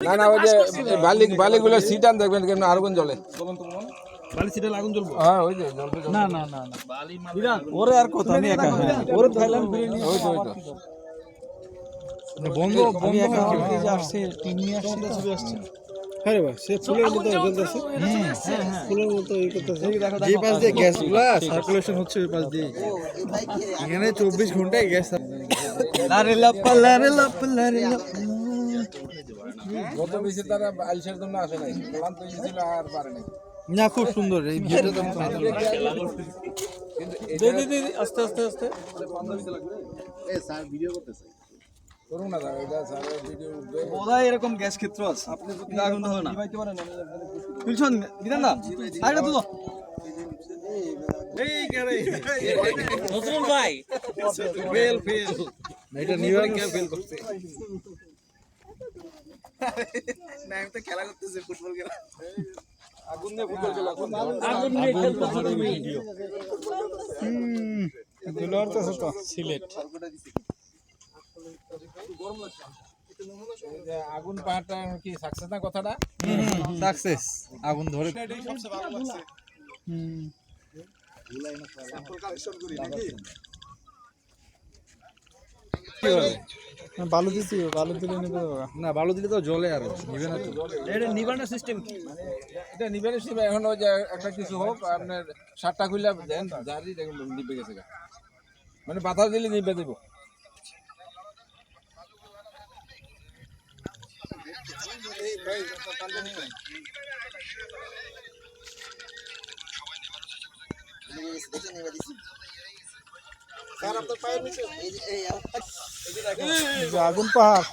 না না ওই যে বালিগুলো সিটান দেখবেন কেমন আগুন জ্বলে। বালি সিটাল আগুন জ্বলবো? হ্যাঁ ওই যে জ্বলবে। না না না না বালি ওরে আর কথা আমি একা ওরে থাইল্যান্ড বিরিয়ানি ওই তো বন্ধ বন্ধ এই যে আসছে টিম নিয়ে আসছে ছবি আসছে। আরে ভাই সে ফুলের মতো জ্বলতেছে। ফুলের মতো এই করতেছে। যে পাশ দিয়ে গ্যাসগুলা সার্কুলেশন হচ্ছে ওই পাশ দিয়ে এখানে 24 ঘন্টায় গ্যাস। লারে লাপ্পা লারে লাপ্পা লারে লাপ্পা। গত বেশি তারা আইসার জন্য আসে নাই, ক্লান্ত হয়ে গেছিল আর পারে নাই। না খুব সুন্দর এই ভিডিওটা তো দে আস্তে আস্তে আস্তে স্যার ভিডিও করতেছে করুন না দাদা, এটা স্যার ভিডিও উঠবে। বোধহয় এরকম গ্যাস ক্ষেত্র আছে আপনি যদি আগুন ধরে না তুলছন বিধান দা আরেকটা তুলো এই কেরে নজরুল ভাই ফেল এটা নিউইয়র্ক কে ফেল করতে না আমি তো খেলা করতেছি ফুটবল খেলা আগুন দিয়ে ফুটবল খেলা, আগুন দিয়ে খেলতেছো তুমি দুলার তো তো সিলেট এই যে আগুন পাহাড়টা কি সাকসেস না কথাটা? সাকসেস আগুন ধরে সবচেয়ে ভালো লাগছে স্যাম্পল কালেকশন করি নাকি বালু দিছি বালু দিলে নিবে না বালু দিলে তো জ্বলে আর নিবে না তো এটা নিবানোর সিস্টেম কি মানে এটা নিবেন শিবে এখন ওই যে একটা কিছু হোক আপনার শার্টটা খুলে দেন জারি দেখুন নিবে গেছে গা। মানে পাথর দিলে নিবে দেব। স্যার আপনার পায়ের নিচে আগুন পাহাড়